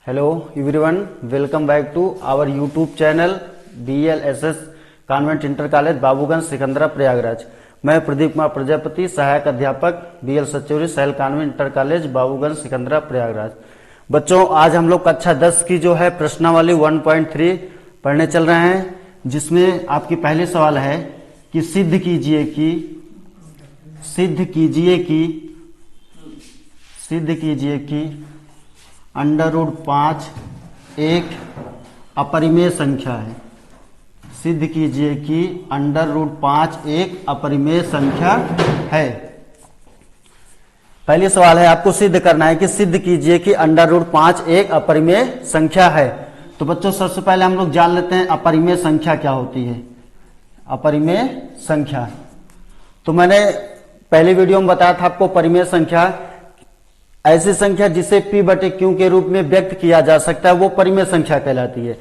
Hello everyone, welcome back to our YouTube channel BLSS convent inter college Babuganj Sikandra Prayagraj. मैं प्रदीप कुमार प्रजापति, सहायक अध्यापक BL सचौरी सहल convent inter college Babuganj Sikandra Prayagraj. बच्चों, आज हम लोग कक्षा 10 की जो है प्रश्नावली 1.3 पढ़ने चल रहे हैं, जिसमें आपकी पहले सवाल है कि सिद्ध कीजिए कि √5 एक अपरिमेय संख्या है। सिद्ध कीजिए कि √5 एक अपरिमेय संख्या है। पहली सवाल है, आपको सिद्ध करना है कि सिद्ध कीजिए कि √5 एक अपरिमेय संख्या है। तो बच्चों, सबसे पहले हम लोग जान लेते हैं अपरिमेय संख्या क्या होती है। अपरिमेय संख्या, तो मैंने पहले वीडियो में बताया था आपको, परिमेय संख्या ऐसी संख्या जिसे p/q के रूप में व्यक्त किया जा सकता है, वो परिमेय संख्या कहलाती है।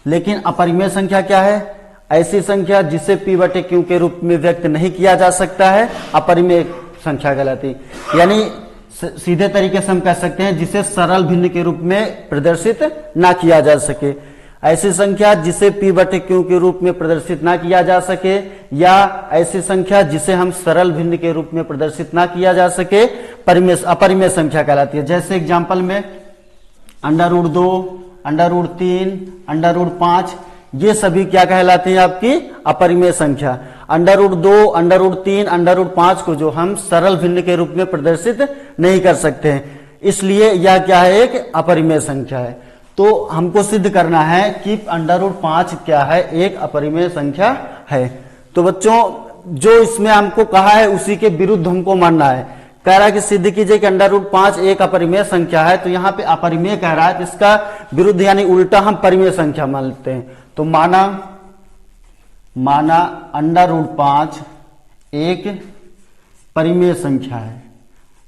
लेकिन अपरिमेय संख्या क्या है? ऐसी संख्या जिसे p/q के रूप में व्यक्त नहीं किया जा सकता है, अपरिमेय संख्या कहलाती है। यानी सीधे तरीके से हम कह सकते हैं जिसे सरल भिन्न के रूप में प्रदर्शित ना किया जा सके। ऐसी संख्या जिसे p/q के रूप में प्रदर्शित ना किया जा सके, या ऐसी संख्या जिसे हम सरल भिन्न के रूप में प्रदर्शित ना किया जा सके, अपरिमेय संख्या कहलाती है। जैसे एग्जांपल में √2, √3, √5, ये सभी क्या कहलाती है? आपकी अपरिमेय संख्या। √2, √3, √5 को जो हम सरल भिन्न के रूप में प्रदर्शित नहीं कर सकते हैं, इसलिए यह क्या है? एक अपरिमेय संख्या है। तो हमको सिद्ध करना है कि √5 क्या है? एक अपरिमेय संख्या है। तो बच्चों, जो इसमें हमको कहा है उसी के विरुद्ध हमको मानना है। कह रहा है कि सिद्ध कीजिए कि √5 एक अपरिमेय संख्या है, तो यहाँ पे अपरिमेय कह रहा है, तो इसका विरुद्ध यानी उल्टा हम परिमेय संख्या मान लेते हैं। तो माना √5 एक परिमेय संख्या है।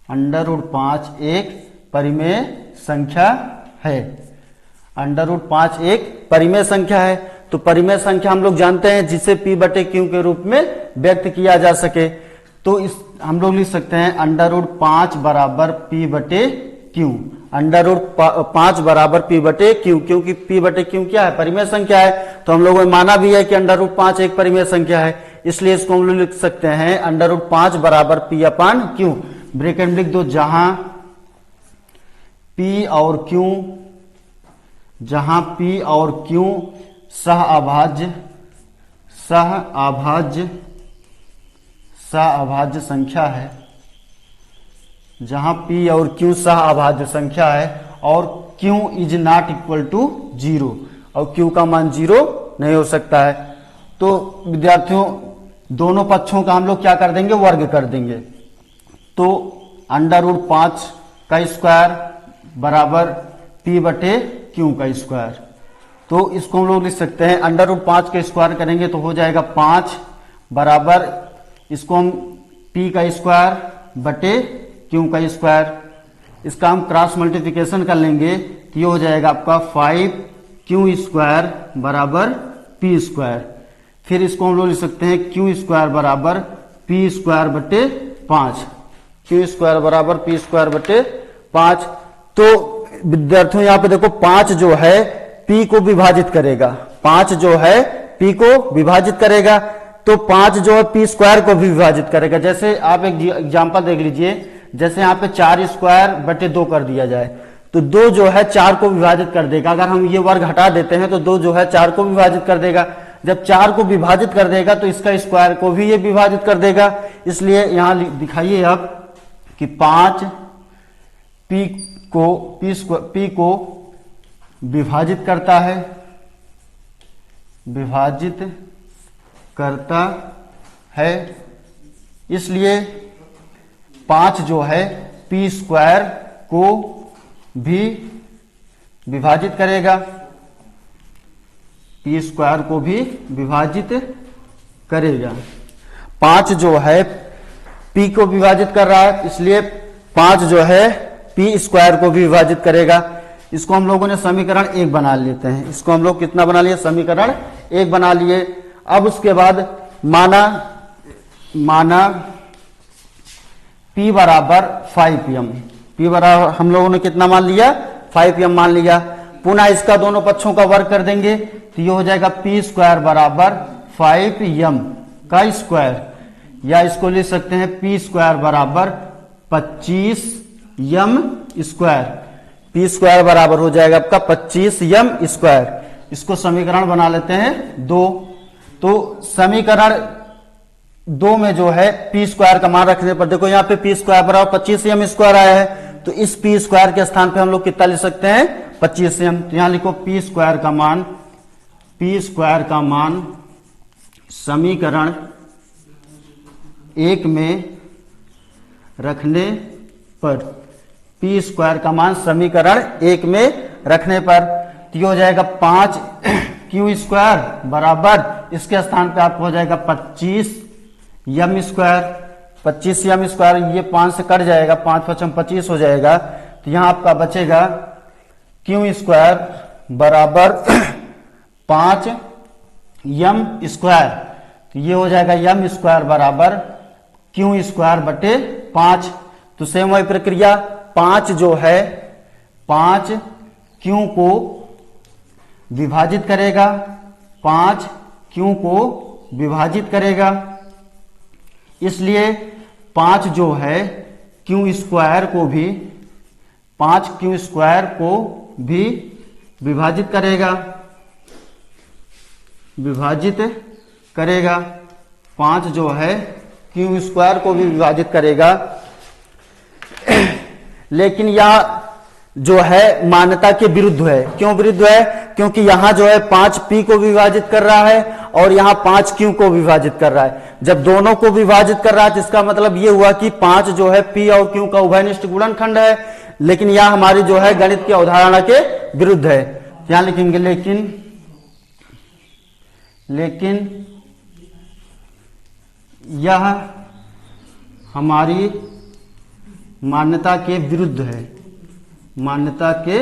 √5 एक परिमेय संख्या है। √5 एक परिमेय संख्या है। तो परिमेय संख्या हम लोग जानते हैं जिसे p/q के रूप में व्यक्त किया जा सके। तो इस हम लोग लिख सकते हैं √5 बराबर p/q। √5 बराबर p/q, क्योंकि p/q क्या है? परिमेय संख्या है। तो हम लोगों ने माना भी है कि √5 एक परिमेय संख्या है, इसलिए इसको हम लोग लिख सकते हैं √5 बराबर p/q। ब्रैकेट में लिख दो, जहां p और q सहअभाज्य संख्या है। जहां p और q सहअभाज्य संख्या है और q is not equal to 0, और q का मान 0 नहीं हो सकता है। तो विद्यार्थियों, दोनों पक्षों का हम लोग क्या कर देंगे? वर्ग कर देंगे। तो √5 का स्क्वायर बराबर p/q का स्क्वायर। तो इसको हम लोग लिख सकते हैं √5 का स्क्वायर करेंगे तो हो जाएगा 5 बराबर, इसको हम p का स्क्वायर बटे q का स्क्वायर। इसका हम क्रॉस मल्टीप्लिकेशन कर लेंगे तो ये हो जाएगा आपका 5q स्क्वायर बराबर p स्क्वायर। फिर इसको हम लोग लिख सकते हैं q स्क्वायर बराबर p स्क्वायर बटे 5। q स्क्वायर बराबर p स्क्वायर बटे 5। तो विद्यार्थियों, यहाँ पे देखो 5 जो है p को विभाजित करेगा। 5 जो है p को विभाजित करेगा, तो 5 जो है p स्क्वायर को भी विभाजित करेगा। जैसे आप एक एग्जांपल देख लीजिए, जैसे यहाँ पे 4 स्क्वायर बटे 2 कर दिया जाए, तो 2 जो है 4 को विभाजित कर देगा। अगर हम ये वर्ग हटा देते हैं तो 2 जो है 4 को विभाजित कर देगा। जब 4 को विभाजित कर देगा तो इसका स्क्वायर को भी ये विभाजित कर देगा। इसलिए यहाँ दिखाइए आप कि 5 p को विभाजित करता है, इसलिए 5 जो है p स्क्वायर को भी विभाजित करेगा। p स्क्वायर को भी विभाजित करेगा। 5 जो है p को विभाजित कर रहा है, इसलिए 5 जो है p स्क्वायर को भी विभाजित करेगा। इसको हम लोगों ने समीकरण 1 बना लेते हैं। इसको हम लोग कितना बना लिए? समीकरण 1 बना लिए। अब उसके बाद माना p बराबर 5m। p बराबर हम लोगों ने कितना मान लिया? 5m मान लिया। पुनः इसका दोनों पक्षों का वर्ग कर देंगे तो ये हो जाएगा पी स्क्वायर बराबर 5m का स्क्वायर, या इसको लिख सकते हैं पी स्क्वायर बराबर 25m स्क्वायर। पी स्क्वायर बराबर हो जाएगा आपका 25m स्क्वायर। इसको समीकरण बना लेते हैं 2। तो समीकरण 2 में जो है पी स्क्वायर का मान रखने पर देखो यहाँ पे पी स्क्वायर बराबर 25m स्क्वायर आया है, तो इस पी स्क्वायर के स्थान पे हम लोग कितना लिख सकते हैं 25m। तो यहां लिखो पी स्क्वायर का मान समीकरण 1 में रखने पर, पी स्क्वायर का मान समीकरण 1 में रखने पर तो ये हो जाएगा 5q स्क्वायर बराबर इसके स्थान पे आपको हो जाएगा 25m स्क्वायर। 25m स्क्वायर ये 5 से कट जाएगा, 5×5 = 25 हो जाएगा। तो यहां आपका बचेगा q स्क्वायर बराबर 5m स्क्वायर। तो ये हो जाएगा m स्क्वायर बराबर q स्क्वायर बटे 5। तो सेम वही प्रक्रिया 5 जो है 5 q को विभाजित करेगा, 5 q को विभाजित करेगा, इसलिए 5 जो है q स्क्वायर को भी 5q स्क्वायर को भी विभाजित करेगा, 5 जो है q स्क्वायर को भी विभाजित करेगा। लेकिन यह जो है मान्यता के विरुद्ध है। क्यों विरुद्ध है? क्योंकि यहां जो है 5p को विभाजित कर रहा है और यहां 5q को विभाजित कर रहा है। जब दोनों को विभाजित कर रहा है तो इसका मतलब यह हुआ कि 5 जो है p और q का उभयनिष्ठ गुणनखंड है, लेकिन यह हमारी जो है गणित की अवधारणा के विरुद्ध है। यहां लिखेंगे लेकिन यह हमारी मान्यता के विरुद्ध है, मान्यता के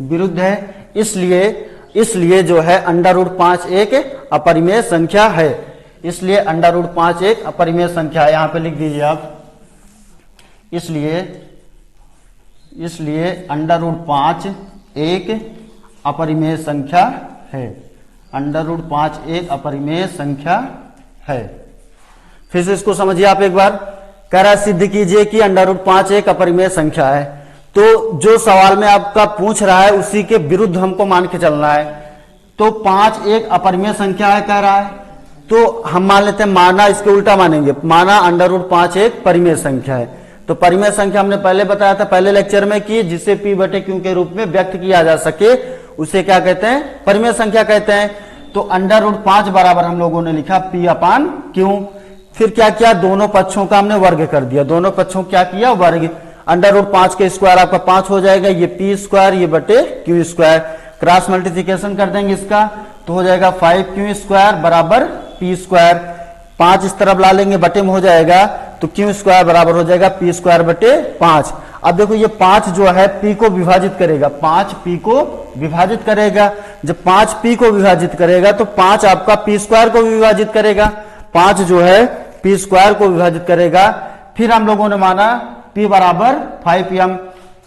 विरुद्ध है। इसलिए जो है √5 एक अपरिमेय संख्या है। इसलिए √5 एक अपरिमेय संख्या है। यहां पे लिख दीजिए आप, इसलिए √5 एक अपरिमेय संख्या है। √5 एक अपरिमेय संख्या है। फिर से इसको समझिए आप एक बार। कह रहा है सिद्ध कीजिए कि √5 एक अपरिमेय संख्या है। तो जो सवाल में आपका पूछ रहा है उसी के विरुद्ध हमको मान के चलना है। तो 5 एक अपरिमेय संख्या है कह रहा है, तो हम मान लेते हैं माना, इसके उल्टा मानेंगे, माना √5 एक परिमेय संख्या है। तो परिमेय संख्या हमने पहले बताया था पहले लेक्चर में कि जिसे p/q के रूप में व्यक्त किया जा सके उसे क्या कहते हैं? परिमेय संख्या कहते हैं। तो √5 बराबर हम लोगों ने लिखा p/q। फिर क्या किया? दोनों पक्षों का हमने वर्ग कर दिया। दोनों पक्षों क्या किया? वर्ग। √5 के स्क्वायर आपका 5 हो जाएगा, ये p स्क्वायर ये बटे q स्क्वायर। क्रॉस मल्टीप्लिकेशन कर देंगे इसका तो हो जाएगा 5q स्क्वायर बराबर p स्क्वायर। 5 इस तरफ ला लेंगे, बटे में हो जाएगा तो q स्क्वायर बराबर हो जाएगा p स्क्वायर बटे 5। अब देखो ये 5 जो है p को विभाजित करेगा, 5 p को विभाजित करेगा। जब 5 p को विभाजित करेगा तो 5 आपका p स्क्वायर को विभाजित करेगा, 5 जो है p स्क्वायर को विभाजित करेगा। फिर हम लोगों ने माना p बराबर 5m।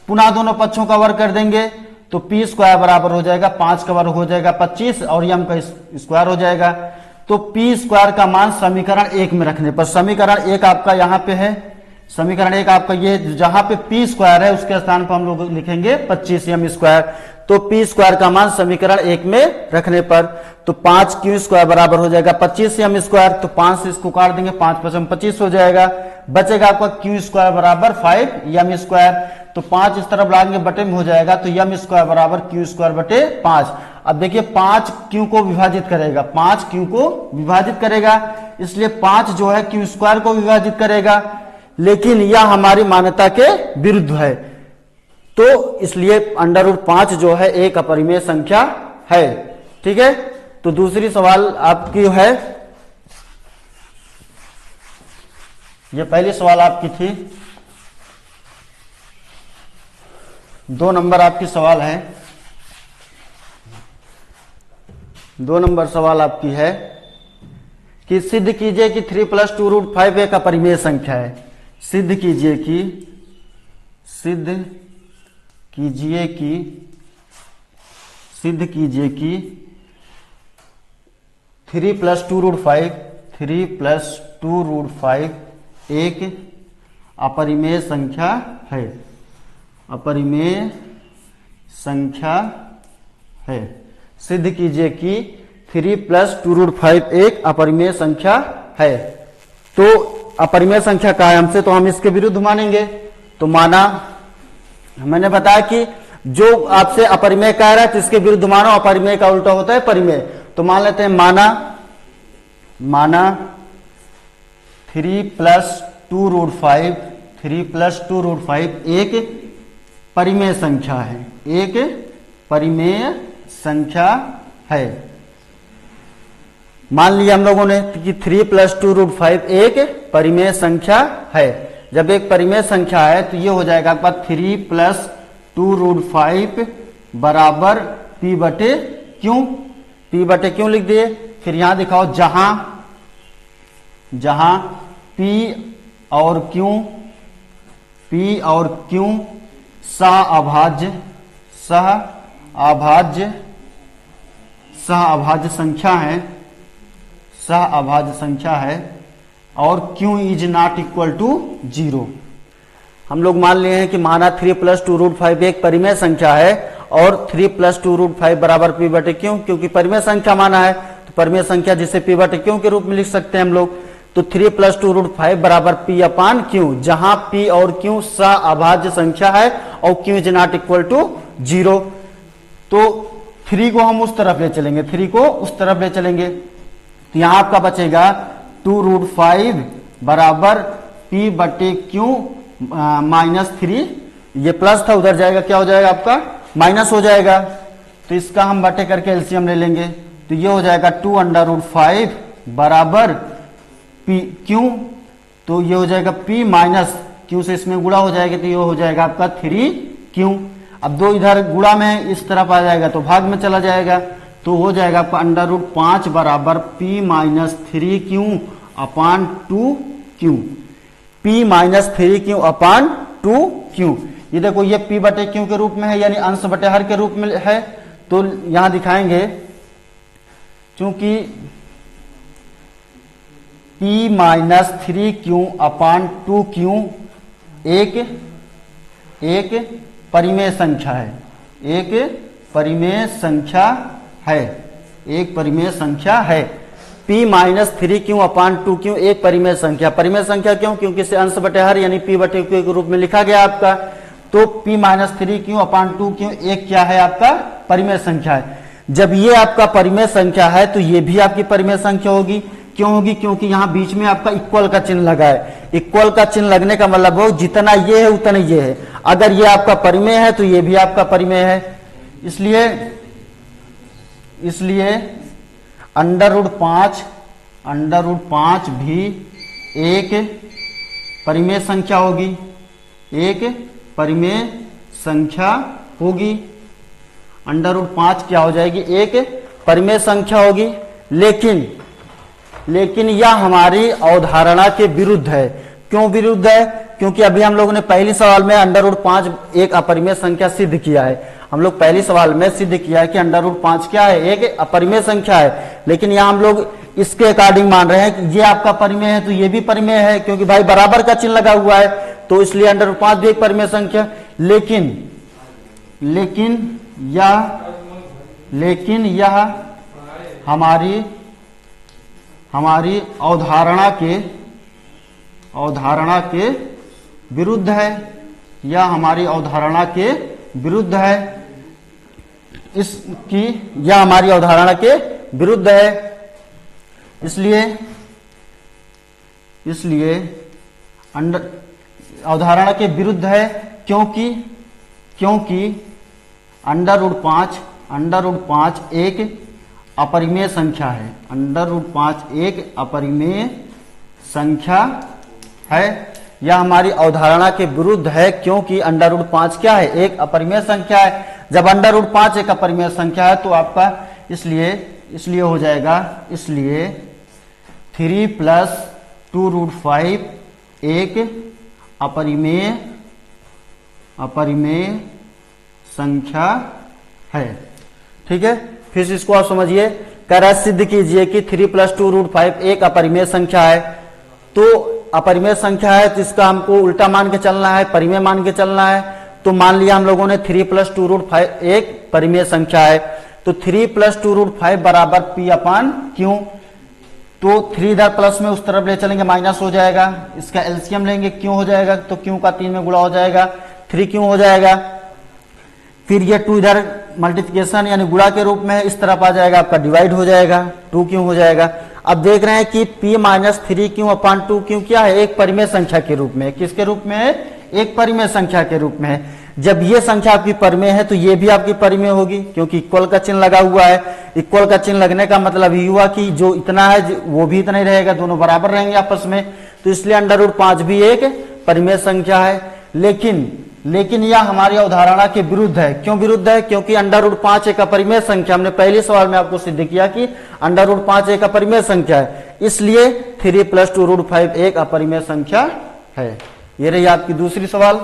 पुनः दोनों पक्षों का वर्ग कर देंगे तो p स्क्वायर बराबर हो जाएगा 5 का वर्ग हो जाएगा 25 और m का स्क्वायर हो जाएगा। तो p स्क्वायर का मान समीकरण 1 में रखने पर, समीकरण 1 आपका यहाँ पे है, समीकरण 1 आपका ये जहां पे p स्क्वायर है उसके स्थान पर हम लोग लिखेंगे 25m स्क्वायर। तो p स्क्वायर का मान समीकरण 1 में रखने पर तो 5q स्क्वायर बराबर हो जाएगा 25m स्क्वायर। तो 5 से इसको काट देंगे, 5×5 = 25 हो जाएगा। बचेगा आपका q स्क्वायर बराबर 5m स्क्वायर। तो 5 इस तरफ लाएंगे, बटे में हो जाएगा तो m स्क्वायर बराबर q स्क्वायर बटे 5। अब देखिए 5 q को विभाजित करेगा, 5 q को विभाजित करेगा, इसलिए 5 जो है q स्क्वायर को विभाजित करेगा, लेकिन यह हमारी मान्यता के विरुद्ध है। तो इसलिए √5 जो है एक अपरिमेय संख्या है। ठीक है, तो दूसरी सवाल आपकी है, ये पहली सवाल आपकी थी, 2 नंबर आपकी सवाल है। 2 नंबर सवाल आपकी है कि सिद्ध कीजिए कि 3 + 2√5 एक अपरिमेय संख्या है। सिद्ध कीजिए कि सिद्ध कीजिए कि 3 + 2√5 एक अपरिमेय संख्या है। अपरिमेय संख्या है। सिद्ध कीजिए कि 3 + 2√5 एक अपरिमेय संख्या है। तो अपरिमेय संख्या का है हमसे, तो हम इसके विरुद्ध मानेंगे। तो माना, मैंने बताया कि जो आपसे अपरिमेय कह रहा है तो इसके विरुद्ध मानो, अपरिमेय का उल्टा होता है परिमेय। तो मान लेते हैं माना 3 + 2√5 एक परिमेय संख्या है। एक परिमेय संख्या है। मान लिया हम लोगों ने कि 3 + 2√5 एक परिमेय संख्या है। जब एक परिमेय संख्या है तो ये हो जाएगा आपका 3 + 2√5 बराबर p/q। p/q लिख दिए। फिर यहां दिखाओ जहां p और q सह अभाज्य संख्या है और q is not equal to 0। हम लोग मान लिए हैं कि माना 3 + 2√5 एक परिमेय संख्या है और 3 + 2√5 बराबर p/q, क्योंकि परिमेय संख्या माना है तो परिमेय संख्या जिसे p/q के रूप में लिख सकते हैं हम लोग। तो 3 + 2√5 बराबर p/q, जहां p और q सह अभाज्य संख्या है और q is not equal to 0। तो 3 को हम उस तरफ ले चलेंगे, तो यहां आपका बचेगा 2√5 बराबर p/q -3। ये प्लस था, उधर जाएगा क्या हो जाएगा आपका माइनस हो जाएगा। तो इसका हम बटे करके एलसीएम ले लेंगे, तो ये हो जाएगा 2√5 बराबर q। तो ये हो जाएगा p माइनस q से इसमें गुणा हो जाएगा, तो ये हो जाएगा आपका 3q। अब 2 इधर गुणा में इस तरफ आ जाएगा तो भाग में चला जाएगा, तो हो जाएगा आपका √5 बराबर p - 3q/2q। p - 3q/2q। ये देखो ये p/q के रूप में है, यानी अंश बटे हर के रूप में है। तो यहां दिखाएंगे चूंकि p - 3q/2q एक परिमेय संख्या है। एक परिमेय संख्या है। p - 3q/2q एक परिमेय संख्या। परिमेय संख्या क्यों? क्योंकि इसे अंश बटे हर यानी p/q के रूप में लिखा गया आपका। तो p - 3q/2q एक क्या है आपका परिमेय संख्या है। जब ये आपका परिमेय संख्या है तो ये भी आपकी परिमेय संख्या होगी। क्यों होगी? क्योंकि यहां बीच में आपका इक्वल का चिन्ह लगा है। इक्वल का चिन्ह लगने का मतलब हो जितना ये है उतना ये है। अगर ये आपका परिमेय है तो ये भी आपका परिमेय है। इसलिए √5 भी एक परिमेय संख्या होगी। एक परिमेय संख्या होगी। √5 क्या हो जाएगी? एक परिमेय संख्या होगी। लेकिन यह हमारी अवधारणा के विरुद्ध है। क्यों विरुद्ध है? क्योंकि अभी हम लोगों ने पहली सवाल में √5 एक अपरिमेय संख्या सिद्ध किया है। हम लोग पहली सवाल में सिद्ध किया है कि √5 क्या है? एक अपरिमेय संख्या है। लेकिन यहां हम लोग इसके अकॉर्डिंग मान रहे हैं कि ये आपका परिमेय है तो ये भी परिमेय है, क्योंकि भाई बराबर का चिन्ह लगा हुआ है, तो इसलिए √5 भी एक परिमेय संख्या। लेकिन यह हमारी अवधारणा के विरुद्ध है। यह हमारी अवधारणा के विरुद्ध है। यह हमारी अवधारणा के विरुद्ध है। इसलिए अवधारणा के विरुद्ध है क्योंकि √5 एक अपरिमेय संख्या है। √5 एक अपरिमेय संख्या है। यह हमारी अवधारणा के विरुद्ध है क्योंकि √5 क्या है? एक अपरिमेय संख्या है। जब √5 एक अपरिमेय संख्या है तो आपका इसलिए हो जाएगा 3 + 2√5 एक अपरिमेय अपरिमेय संख्या है। ठीक है, फिर से इसको आप समझिए। कह रहा है सिद्ध कीजिए कि 3 + 2√5 एक अपरिमेय संख्या है। तो अपरिमेय संख्या है तो इसका हमको उल्टा मान के चलना है, परिमेय मान के चलना है। तो मान लिया हम लोगों ने 3 + 2√5 एक परिमेय संख्या है। तो 3 + 2√5 बराबर P/Q। तो 3 इधर प्लस में उस तरफ ले चलेंगे, माइनस हो जाएगा। इसका एलसीएम लेंगे, क्यों हो जाएगा, तो क्यों का 3 में गुणा हो जाएगा, 3 क्यों हो जाएगा। फिर ये 2 इधर मल्टीप्लिकेशन यानी गुणा के रूप में इस तरफ आ जाएगा, आपका डिवाइड हो जाएगा, 2 क्यों हो जाएगा। अब देख रहे हैं कि P - 3Q/2 क्यों क्या है, एक परिमेय संख्या के रूप में। किसके रूप में है, एक परिमेय संख्या के रूप में है। जब ये संख्या आपकी परिमेय है तो ये भी आपकी परिमेय होगी, क्योंकि इक्वल का चिन्ह लगा हुआ है। इक्वल का चिन्ह लगने का मतलब ये हुआ कि जो इतना है वो भी इतना ही रहेगा, दोनों बराबर रहेंगे आपस में। तो इसलिए √5 भी एक परिमेय संख्या है। लेकिन यह हमारी अवधारणा के विरुद्ध है। क्यों विरुद्ध है, क्योंकि √5 एक अपरिमेय संख्या, हमने पहले सवाल में आपको सिद्ध किया कि √5 एक अपरिमेय संख्या है, इसलिए 3 + 2√5 एक अपरिमेय संख्या है। ये रही आपकी दूसरी सवाल।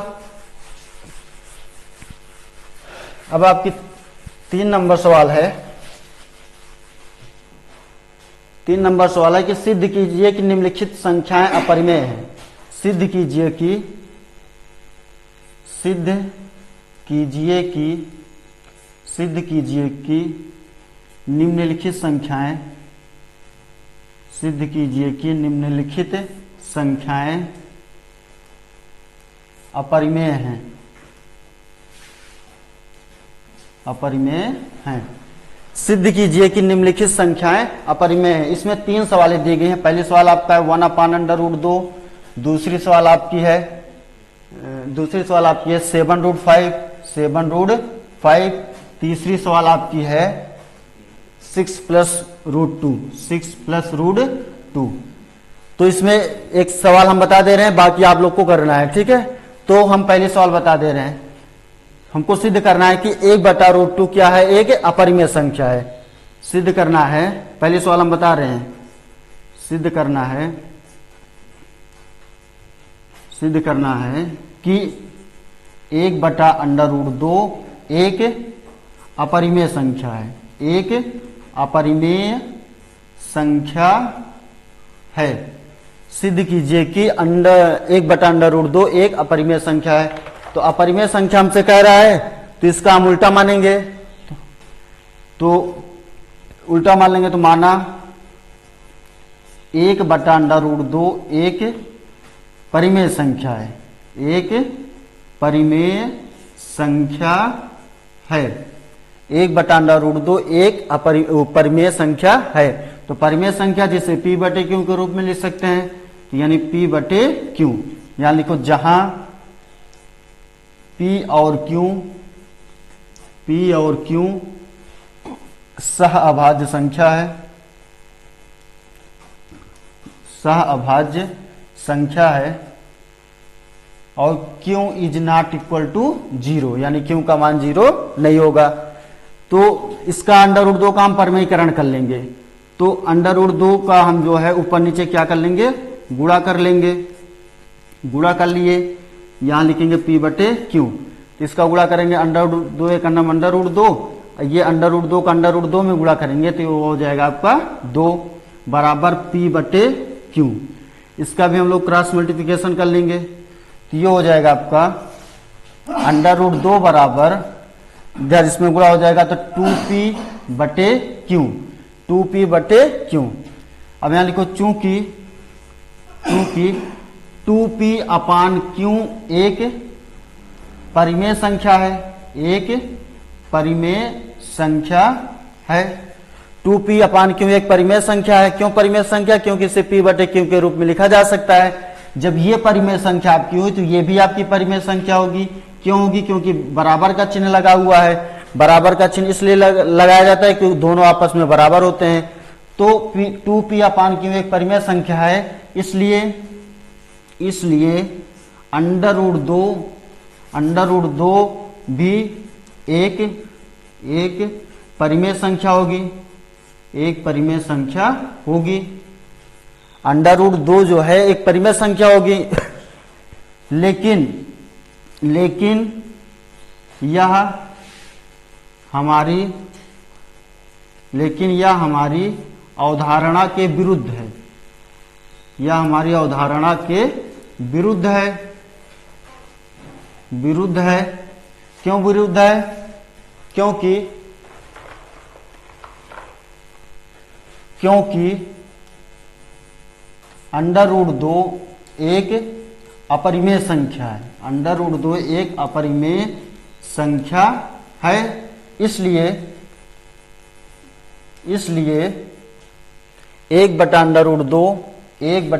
अब आपकी 3 नंबर सवाल है। 3 नंबर सवाल है कि सिद्ध कीजिए कि निम्नलिखित संख्याएं अपरिमेय हैं। सिद्ध कीजिए कि निम्नलिखित संख्याएं अपरिमेय हैं। सिद्ध कीजिए कि निम्नलिखित संख्याएं अपरिमेय हैं। इसमें 3 सवालें दी गई हैं। पहली सवाल आपका है 1/√2, दूसरी सवाल आपकी है 7√5, तीसरी सवाल आपकी है 6 + √2। तो इसमें एक सवाल हम बता दे रहे हैं, बाकी आप लोग को करना है। ठीक है, तो हम पहले सवाल बता दे रहे हैं। हमको सिद्ध करना है कि 1/√2 क्या है, एक अपरिमेय संख्या है। सिद्ध करना है, पहले सवाल हम बता रहे हैं, सिद्ध करना है कि 1/√2 एक अपरिमेय संख्या है, एक अपरिमेय संख्या है। सिद्ध कीजिए कि 1/√2 एक अपरिमेय संख्या है। तो अपरिमेय संख्या हमसे कह रहा है तो इसका हम उल्टा मानेंगे। तो उल्टा मान लेंगे तो माना 1/√2 एक परिमेय संख्या है, एक परिमेय संख्या है। 1/√2 एक परिमेय संख्या है। तो परिमेय संख्या जिसे P/Q के रूप में लिख सकते हैं, तो यानी P/Q। यहां लिखो जहां P और Q सहअभाज्य संख्या है, सहअभाज्य संख्या है, और Q ≠ 0, यानी Q का मान 0 नहीं होगा। तो इसका √2 का हम परिमेयीकरण कर लेंगे। तो √2 का हम जो है ऊपर नीचे क्या कर लेंगे, गुणा कर लेंगे। गुणा कर लिए, यहां लिखेंगे P/Q। इसका गुणा करेंगे √2 एक √2, ये √2 का √2 में गुणा करेंगे तो वो हो जाएगा आपका 2 बराबर P/Q। इसका भी हम लोग क्रॉस मल्टीप्लिकेशन कर लेंगे तो ये हो जाएगा आपका √2 बराबर, इधर इसमें गुणा हो जाएगा तो 2P/Q, 2P/Q। अब यहां लिखो चूंकि 2P/Q एक परिमेय संख्या है, एक परिमेय संख्या है। 2P/Q एक परिमेय संख्या है। क्यों परिमेय संख्या, क्योंकि इसे P/Q के रूप में लिखा जा सकता है। जब ये परिमेय संख्या आपकी हुई तो ये भी आपकी परिमेय संख्या होगी। क्यों होगी, क्योंकि बराबर का चिन्ह लगा हुआ है। बराबर का चिन्ह इसलिए लगाया जाता है क्योंकि दोनों आपस में बराबर होते हैं। तो 2P/Q एक परिमेय संख्या है, इसलिए √2 भी एक परिमेय संख्या होगी, एक परिमेय संख्या होगी। √2 जो है एक परिमेय संख्या होगी। लेकिन यह हमारी अवधारणा के विरुद्ध है। यह हमारी अवधारणा के विरुद्ध है। क्यों विरुद्ध है? क्योंकि √2 एक अपरिमेय संख्या है। √2 एक अपरिमेय संख्या है। इसलिए 1/√2 एक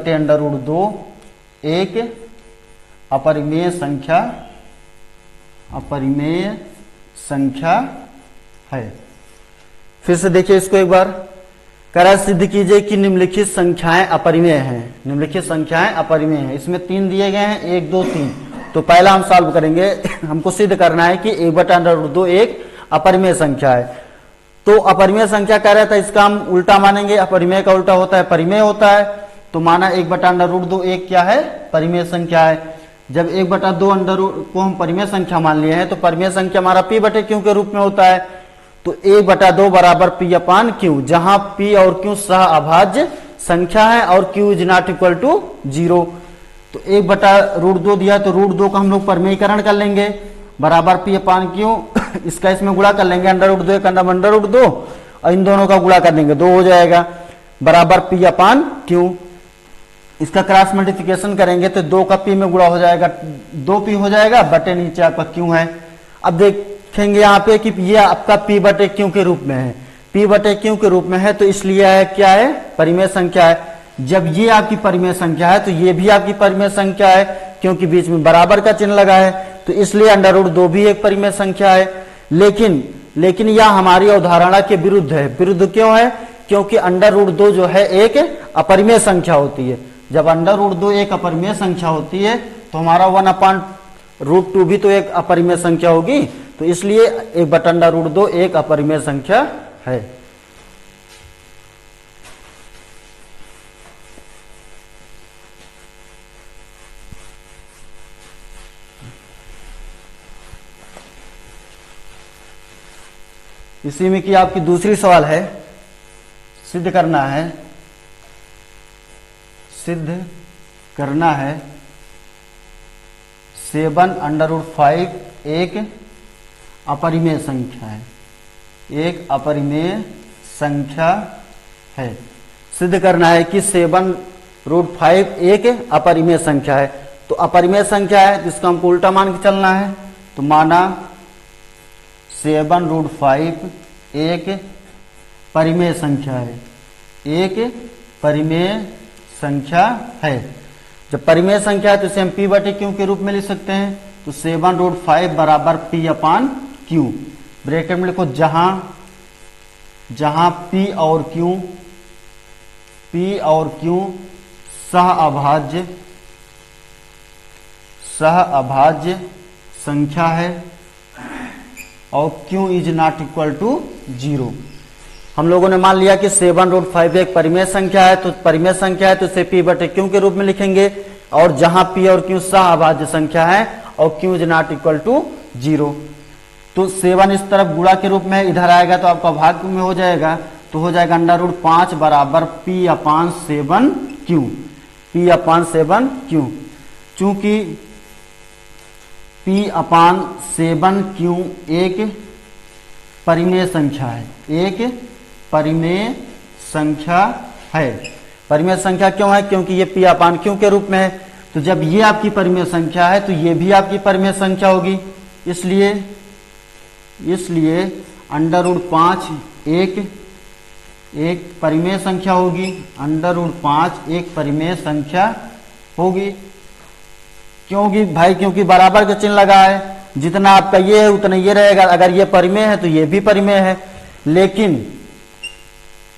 अपरिमेय संख्या है। फिर से देखिए इसको एक बार। कह रहा है सिद्ध कीजिए कि निम्नलिखित संख्याएं अपरिमेय हैं। इसमें 3 दिए गए हैं, 1 2 3। तो पहला हम सॉल्व करेंगे। हमको सिद्ध करना है कि 1/√2 एक अपरिमेय संख्या है। तो अपरिमेय संख्या कह रहा था, इसका हम उल्टा मानेंगे। अपरिमेय का उल्टा होता है परिमेय होता है। तो माना 1/√2 एक क्या है? परिमेय संख्या है। जब 1/2 को हम परिमेय संख्या मान लिए हैं तो परिमेय संख्या हमारा p/q के रूप में होता है। तो 1/2 बराबर p/q, जहां p और q सह अभाज्य संख्या है और q is not equal to 0। तो 1/√2 दिया तो √2 का हम लोग परिमेयीकरण कर लेंगे बराबर p/q। इसका इसमें गुणा कर लेंगे, √2 का √2 और इन दोनों का गुणा कर लेंगे, 2 हो जाएगा बराबर p/q। इसका क्रॉस मल्टीप्लिकेशन करेंगे तो 2 का p में गुणा हो जाएगा, 2p हो जाएगा बटे नीचे आपका q है। अब देखेंगे यहाँ पे कि ये आपका p/q के रूप में है। p/q के रूप में है तो इसलिए है क्या है? परिमेय संख्या है। जब ये आपकी परिमेय संख्या है तो ये भी आपकी परिमेय संख्या है, क्योंकि बीच में बराबर का चिन्ह लगा है। तो इसलिए √2 भी एक परिमेय संख्या है। लेकिन यह हमारी अवधारणा के विरुद्ध है। विरुद्ध क्यों है? क्योंकि √2 जो है एक अपरिमेय संख्या होती है। जब √2 एक अपरिमेय संख्या होती है तो हमारा 1/√2 भी तो एक अपरिमेय संख्या होगी। तो इसलिए 1/√2 एक अपरिमेय संख्या है। इसी में कि आपकी दूसरी सवाल है, सिद्ध करना है 7/5 एक अपरिमेय संख्या है। सिद्ध करना है कि 7√5 एक अपरिमेय संख्या है। तो अपरिमेय संख्या है जिसका हमको उल्टा मान के चलना है। तो माना 7√5 एक परिमेय संख्या है। जब परिमेय संख्या है तो इसे हम p/q के रूप में लिख सकते हैं। तो 7√5 बराबर p/q। ब्रैकेट में लिखो, जहां p और q सह अभाज्य संख्या है और q is not equal to 0। हम लोगों ने मान लिया कि 7√5 एक परिमेय संख्या है। तो परिमेय संख्या है तो इसे p/q के रूप में लिखेंगे, और जहां p और q सह अभाज्य संख्या है और q is not equal to 0। तो 7 इस तरफ गुणा के रूप में इधर आएगा तो आपका भाग में हो जाएगा। तो हो जाएगा √5 बराबर p/7q। चूंकि p/7q एक परिमेय संख्या है। परिमेय संख्या क्यों है? क्योंकि ये p/q के रूप में है। तो जब ये आपकी परिमेय संख्या है तो ये भी आपकी परिमेय संख्या होगी। इसलिए √5 एक परिमेय संख्या होगी। √5 एक परिमेय संख्या होगी। क्योंकि बराबर का चिन्ह लगा है। जितना आपका ये है उतना ये रहेगा। अगर ये परिमेय है तो ये भी परिमेय है।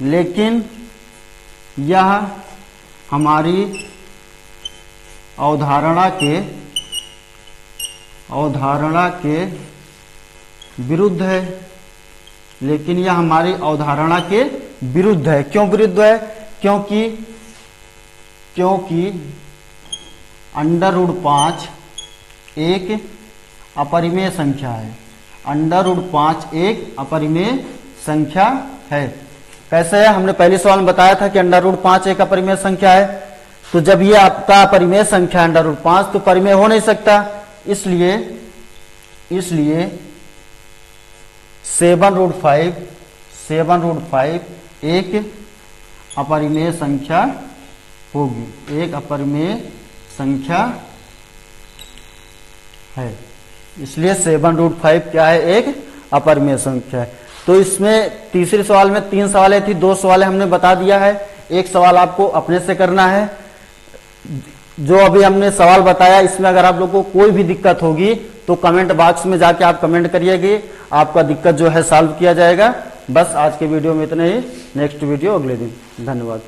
लेकिन यह हमारी अवधारणा के विरुद्ध है। क्यों विरुद्ध है? क्योंकि √5 एक अपरिमेय संख्या है। अंडर रूट 5 एक अपरिमेय संख्या है। कैसे है? हमने पहले सवाल में बताया था कि अंडर रूट 5 एक अपरिमेय संख्या है। तो जब ये आपका अपरिमेय संख्या अंडर रूट 5 तो परिमेय हो नहीं सकता, इसलिए 7 रूट 5 एक अपरिमेय संख्या होगी, एक अपरिमेय संख्या है। इसलिए 7 रूट 5 क्या है? एक अपरिमेय संख्या है। तो इसमें तीसरे सवाल में 3 सवालें थी, 2 सवाल हमने बता दिया है, एक सवाल आपको अपने से करना है। जो अभी हमने सवाल बताया इसमें अगर आप लोग को कोई भी दिक्कत होगी तो कमेंट बॉक्स में जाके आप कमेंट करिएगा, आपका दिक्कत जो है सॉल्व किया जाएगा। बस आज के वीडियो में इतना ही, नेक्स्ट वीडियो अगले दिन। धन्यवाद।